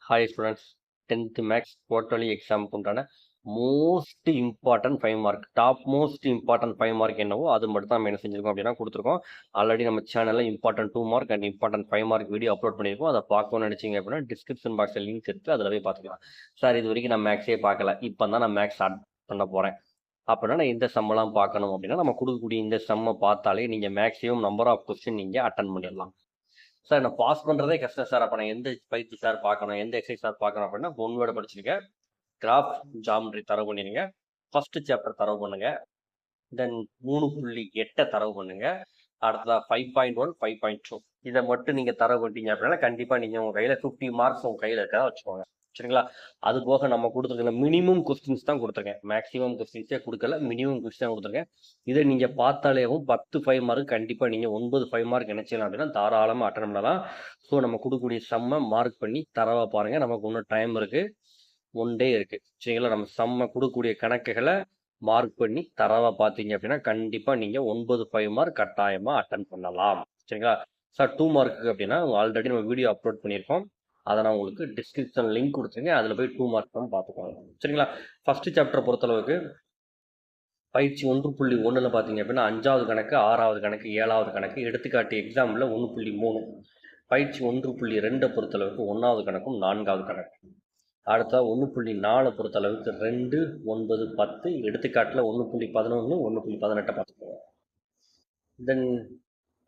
Hi students, 10th Max quarterly exam உண்டான most important 5 mark top most important 5 mark என்னவோ அது மட்டும் தான் நம்ம என்ன செஞ்சிருக்கோம் அப்படின்னா கொடுத்துருக்கோம். ஆல்ரெடி நம்ம சேனலில் important 2 mark and important 5 mark video upload பண்ணியிருக்கோம். அதை பார்க்கணும்னு நினச்சிங்க அப்படின்னா டிஸ்கிரிப்ஷன் பாக்ஸில் லிங்க் இருக்குது, அதில் போய் பார்த்துக்கலாம். சார் இது வரைக்கும் நான் மேக்ஸே பார்க்கல, இப்போ தான் நான் மேக்ஸ் ஸ்டார்ட் பண்ண போகிறேன் அப்படின்னா நான் இந்த சம்மெல்லாம் பார்க்கணும் அப்படின்னா நம்ம கொடுக்கக்கூடிய இந்த சம்மை பார்த்தாலே நீங்கள் மேக்ஸிமம் நம்பர் ஆஃப் கொஸ்டின் நீங்கள் அட்டன் பண்ணிடலாம். சார் நான் பாஸ் பண்ணுறதே கஷ்டம் சார், அப்போ நான் எந்த பயிற்சி சார் பார்க்கணும், எந்த எக்ஸசைஸ் சார் பார்க்கணும் அப்படின்னா ஒன் வேர்டை படிச்சிருக்கேன். கிராஃப் ஜாமெட்ரி தரவு பண்ணிடுங்க. ஃபர்ஸ்ட் சாப்டர் தரவு பண்ணுங்க. தென் 3.8 தரவு பண்ணுங்க. அடுத்ததாக 5.1 5.2 இதை மட்டும் நீங்கள் தரவு பண்ணிட்டீங்க அப்படின்னா கண்டிப்பாக நீங்கள் உங்கள் கையில் 50 மார்க்ஸ் உங்கள் கையில் இருக்கா வச்சுக்கோங்க. சரிங்களா? அது போக நம்ம கொடுத்துருக்க மினிமம் கொஸ்டின்ஸ் தான் கொடுத்துருக்கேன், மேக்ஸிமம் கொஸ்டின்ஸே கொடுக்கல, மினிமம் கொஸ்டின் தான் கொடுத்துருக்கேன். இதை நீங்கள் பார்த்தாலேவும் 10 5 மார்க் கண்டிப்பாக நீங்கள் 9 5 மார்க் நினைச்சலாம் அப்படின்னா தாராளமாக அட்டன் பண்ணலாம். ஸோ நம்ம கொடுக்கக்கூடிய செம்மை மார்க் பண்ணி தரவாக பாருங்கள். நமக்கு இன்னும் டைம் இருக்குது, 1 டே இருக்குது. சரிங்களா? நம்ம செம்ம கொடுக்கக்கூடிய கணக்குகளை மார்க் பண்ணி தரவாக பார்த்தீங்க அப்படின்னா கண்டிப்பாக நீங்கள் 9 5 மார்க் கட்டாயமாக அட்டன் பண்ணலாம். சரிங்களா? சார் 2 மார்க்கு அப்படின்னா ஆல்ரெடி நம்ம வீடியோ அப்லோட் பண்ணியிருக்கோம், அதை நான் உங்களுக்கு டிஸ்கிரிப்ஷன் லிங்க் கொடுத்துருங்க, அதில் போய் 2 மார்க் தான் பார்த்துக்கோங்க. சரிங்களா? ஃபர்ஸ்ட் சாப்டர் பொறுத்தளவுக்கு பயிற்சி 1.1 பார்த்தீங்க அப்படின்னா 5வது கணக்கு 6வது கணக்கு 7வது கணக்கு எடுத்துக்காட்டு எக்ஸாம்பிள் 1.3. பயிற்சி 1.2 பொறுத்தளவுக்கு 1வது கணக்கும் 4வது கணக்கு. அடுத்தா 1.4 பொறுத்தளவுக்கு 2 9 10 எடுத்துக்காட்டில் 1.11 1.18 பார்த்துக்கோங்க. தென்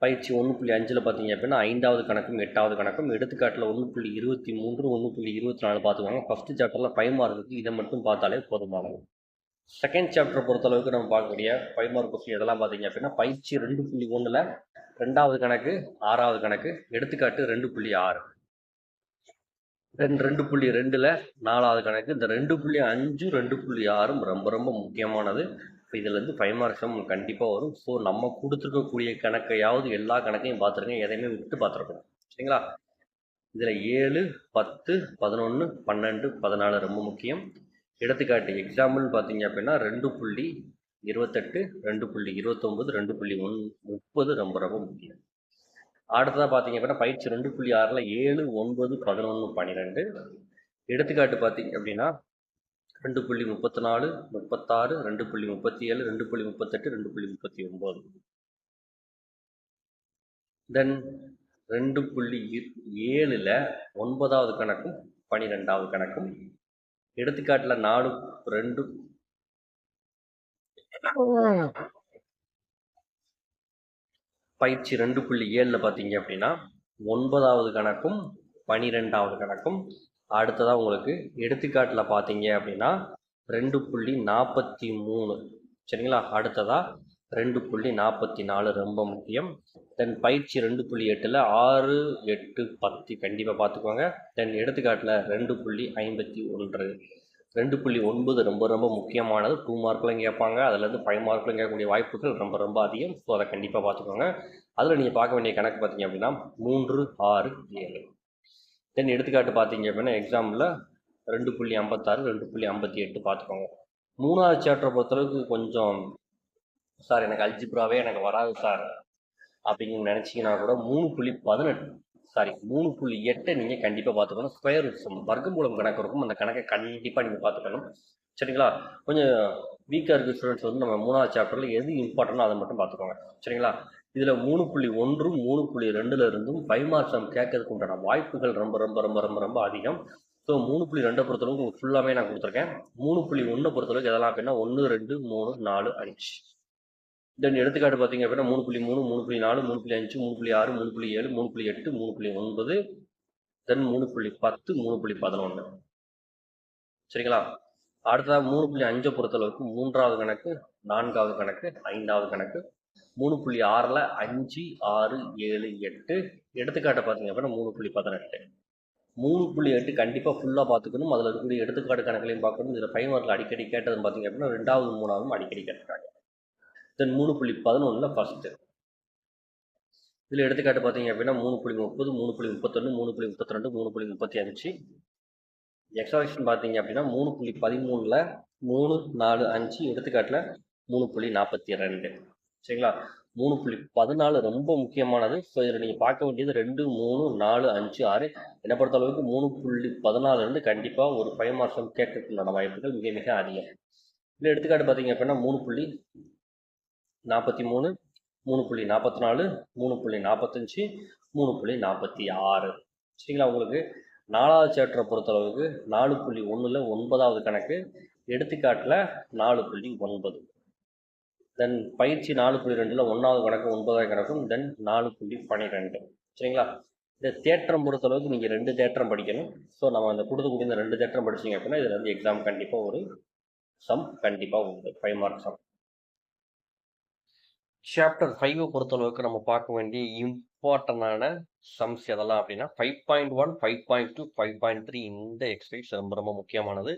பயிற்சி 1.5 பார்த்தீங்க அப்படின்னா 5வது கணக்கும் 8வது கணக்கும் எடுத்துக்காட்டில் 1.23 1.24 பார்த்துக்கோங்க. ஃபர்ஸ்ட் சாப்டரில் 5 மார்க்குக்கு இதை மட்டும் பார்த்தாலே போதுமானது. செகண்ட் சாப்டர் பொறுத்தளவுக்கு நம்ம பார்க்கக்கூடிய 5 மார்க் கொஸ்டின் எதெல்லாம் பார்த்தீங்க அப்படின்னா பயிற்சி 2.1 2வது கணக்கு 6வது கணக்கு எடுத்துக்காட்டு 2.6, தென் 2.2 4வது கணக்கு. இந்த 2.5 2.6 ரொம்ப ரொம்ப முக்கியமானது. இப்போ இதுலேருந்து 5 மார்க்ஸ் உங்களுக்கு கண்டிப்பாக வரும். ஸோ நம்ம கொடுத்துருக்கக்கூடிய கணக்கையாவது எல்லா கணக்கையும் பார்த்துருங்க, எதையுமே விட்டு பார்த்துருக்கணும். சரிங்களா? இதில் 7 10 11 12 14 ரொம்ப முக்கியம். எடுத்துக்காட்டு எக்ஸாம்பிள் பார்த்தீங்க அப்படின்னா 2.28 2.29 2.30 ரொம்ப ரொம்ப முக்கியம். அடுத்ததாக பார்த்தீங்க அப்படின்னா பயிற்சி 2.6 7 9 11 12 எடுத்துக்காட்டு பார்த்தீங்க அப்படின்னா 2.34 36 2.37 2.38 2.39. தென் 2.7 9வது கணக்கும் 12வது கணக்கும் எடுத்துக்காட்டில் 4 2 பயிற்சி 2.7 பார்த்தீங்க அப்படின்னா 9வது கணக்கும் 12வது கணக்கும். அடுத்ததாக உங்களுக்கு எடுத்துக்காட்டில் பார்த்தீங்க அப்படின்னா 2.43. சரிங்களா? அடுத்ததாக 2.44 ரொம்ப முக்கியம். தென் பயிற்சி 2.8 6 8 10 கண்டிப்பாக பார்த்துக்கோங்க. தென் எடுத்துக்காட்டில் 2.51 2.9 ரொம்ப ரொம்ப முக்கியமானது. 2 மார்க்லையும் கேட்பாங்க, அதுலேருந்து 5 மார்க்லையும் கேட்கக்கூடிய வாய்ப்புகள் ரொம்ப ரொம்ப அதிகம். ஸோ அதை கண்டிப்பாக பார்த்துக்கோங்க. அதில் நீங்கள் பார்க்க வேண்டிய கணக்கு பார்த்தீங்க அப்படின்னா 3 6 7. தென் எடுத்துக்காட்டு பார்த்தீங்க அப்படின்னா எக்ஸாம்பிளில் 2.56 2.58 பார்த்துக்கோங்க. 3வது சாப்டரை பொறுத்தளவுக்கு கொஞ்சம் சார் எனக்கு அல்ஜிப்ராவே எனக்கு வராது சார் அப்படின்னு நினச்சிங்கன்னா கூட 3.8 நீங்கள் கண்டிப்பாக பார்த்துக்கணும். ஸ்கொயர் ரூட் சம் வர்க்கமூலம் கணக்கு இருக்கும், அந்த கணக்கை கண்டிப்பாக நீங்கள் பார்த்துக்கணும். சரிங்களா? கொஞ்சம் வீக்காக இருக்கிற ஸ்டூடெண்ட்ஸ் வந்து நம்ம 3வது சாப்டரில் எது இம்பார்ட்டன்ட்டோ அதை மட்டும் பார்த்துக்கோங்க. சரிங்களா? இதில் 3.1 3.2 இருந்தும் 5 மார்க்ஸ் சம் கேட்கறதுக்கு உண்டான வாய்ப்புகள் ரொம்ப ரொம்ப ரொம்ப ரொம்ப ரொம்ப அதிகம். ஸோ 3.2 பொறுத்தளவுக்கு உங்களுக்கு ஃபுல்லாகவே நான் கொடுத்துருக்கேன். 3.1 பொறுத்தளவுக்கு எதெல்லாம் அப்படின்னா 1 2 3 4 5. தென் எடுத்துக்காட்டு பார்த்தீங்க அப்படின்னா 3.3 3.4 3.5 3.6 3.7 3.8 3.9 தென் 3.10 3.11. சரிங்களா? அடுத்ததாக 3.5 பொறுத்தளவுக்கு 3வது கணக்கு 4வது கணக்கு 5வது கணக்கு. 3.6 5 6 7 8 எடுத்துக்காட்டை பார்த்தீங்க அப்படின்னா 3.18 3.8 கண்டிப்பாக ஃபுல்லாக பார்த்துக்கணும். அதில் இருக்கக்கூடிய எடுத்துக்காட்டு கணக்குலையும் பார்க்கணும். இதில் 5 மார்க்கில் அடிக்கடி கேட்டதுன்னு பார்த்தீங்க அப்படின்னா 2வது 3வது அடிக்கடி கேட்டிருக்காங்க. தென் 3.11 ஃபர்ஸ்ட்டு. இதில் எடுத்துக்காட்டு பார்த்தீங்க அப்படின்னா 3.30 3.31 3.32 3.35. எக்ஸாக்ஷன் பார்த்தீங்க அப்படின்னா 3.13 3 4 5 எடுத்துக்காட்டில் 3.42. சரிங்களா? 3.14 ரொம்ப முக்கியமானது. ஸோ இதில் நீங்கள் பார்க்க வேண்டியது 2, 3, 4, 5, 6. என்னை பொறுத்த அளவுக்கு 3.14 இருந்து கண்டிப்பாக ஒரு 5 மார்க்ஸ் கேட்கறதுக்கான வாய்ப்புகள் மிக மிக அதிகம். இல்லை எடுத்துக்காட்டு பார்த்தீங்க அப்படின்னா 3.43, 3.44, 3.45, 3.46. சரிங்களா? உங்களுக்கு 4வது சாப்டரை பொறுத்தளவுக்கு 4.1ல் 9வது கணக்கு, எடுத்துக்காட்டில் 4.9. தென் பயிற்சி 4.2ல் 1வது கணக்கு 9வது கணக்கும், தென் 4.12. சரிங்களா? இந்த தேற்றம் பொறுத்தளவுக்கு நீங்கள் 2 தேற்றம் படிக்கணும். ஸோ நம்ம அந்த கொடுக்கக்கூடிய இந்த 2 தேற்றம் படிச்சிங்க அப்படின்னா இதில் வந்து எக்ஸாம் கண்டிப்பாக ஒரு சம் கண்டிப்பாக உண்டு, 5 மார்க் சம். சாப்டர் 5 பொறுத்தளவுக்கு நம்ம பார்க்க வேண்டிய இம்பார்ட்டண்டான சம்ஸ் எதெல்லாம் அப்படின்னா 5.1, 5.2, 5.3 இந்த எக்ஸசைஸ் ரொம்ப ரொம்ப முக்கியமானது.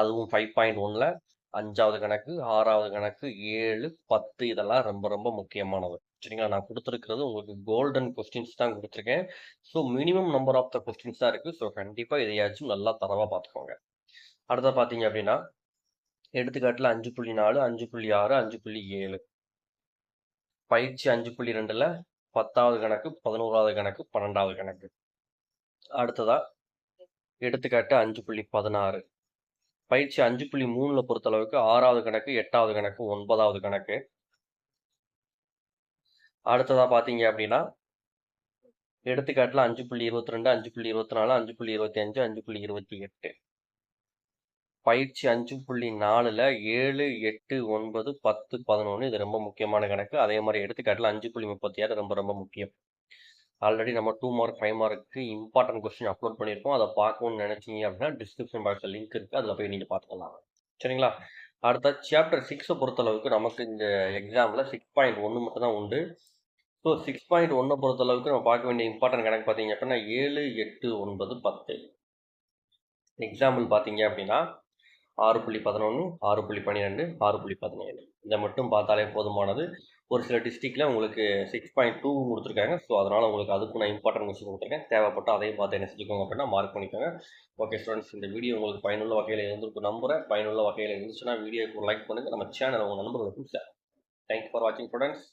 அதுவும் 5.1ல் 5வது கணக்கு, 6வது கணக்கு, 7, 10 இதெல்லாம் ரொம்ப ரொம்ப முக்கியமானது. சரிங்களா? நான் கொடுத்துருக்கிறது உங்களுக்கு கோல்டன் கொஸ்டின்ஸ் தான் கொடுத்துருக்கேன். So minimum number of the questions தான் இருக்குது. ஸோ கண்டிப்பாக இதையாச்சும் நல்லா தரவாக பார்த்துக்கோங்க. அடுத்த பார்த்தீங்க அப்படின்னா எடுத்துக்காட்டில் 5.4, 5.6, 5.7. பயிற்சி 5.2ல் 10வது கணக்கு, 11வது கணக்கு, 12வது கணக்கு. அடுத்ததா எடுத்துக்காட்டு 5.16. பயிற்சி 5.3ல் பொறுத்தளவுக்கு 6வது கணக்கு, 8வது கணக்கு, 9வது கணக்கு. அடுத்ததா பார்த்தீங்க அப்படின்னா எடுத்துக்காட்டில் 5.22, 5.24, 5.25, 5.28. பயிற்சி 5.4ல் 7, 8, 9, 10, 11 இது ரொம்ப முக்கியமான கணக்கு. அதே மாதிரி எடுத்துக்காட்டில் 5.36 ரொம்ப ரொம்ப முக்கியம். ஆல்ரெடி நம்ம 2 mark 5 mark important question upload பண்ணியிருக்கோம். அதை பார்க்கணும்னு நினைச்சீங்க அப்படின்னா டிஸ்கிரிப்ஷன் பாக்ஸில் லிங்க் இருக்குது, அதில் போய் நீங்கள் பார்த்துக்கலாம். சரிங்களா? அடுத்த சாப்டர் 6 பொறுத்தளவுக்கு நமக்கு இந்த எக்ஸாமில் 6.1 மட்டும் தான் உண்டு. ஸோ 6.1 பொறுத்தளவுக்கு நம்ம பார்க்க வேண்டிய இம்பார்ட்டன்ட் கணக்கு பார்த்தீங்க அப்படின்னா 7, 8, 9, 10. எக்ஸாம்பிள் பார்த்தீங்க அப்படின்னா 6.11, 6.12, 6.17 இதை மட்டும் பார்த்தாலே போதுமானது. ஒரு சில டிஸ்ட்ரிக்டில் உங்களுக்கு 6.2 கொடுத்துருக்காங்க. ஸோ அதனால் உங்களுக்கு அதுக்கு நான் இம்பார்ட்டன்ட் கொஸ்டின் கொடுத்துருக்கேன். தேவைப்பட்டால் அதையும் பார்த்து என்ன செஞ்சுக்கோங்க அப்படின்னா மார்க் பண்ணிக்கோங்க. ஓகே ஸ்டூடெண்ட்ஸ், இந்த வீடியோ உங்களுக்கு பயனுள்ள வகையில் இருந்திருக்கு நம்புகிறேன். பயனுள்ள வகையில் இருந்துச்சுன்னா வீடியோக்கு லைக் பண்ணுங்கள். நம்ம சேனல் உங்கள் நண்பர்களுக்கும் ஷேர். தேங்க்யூ ஃபார் வாட்சிங் ஸ்டூடெண்ட்ஸ்.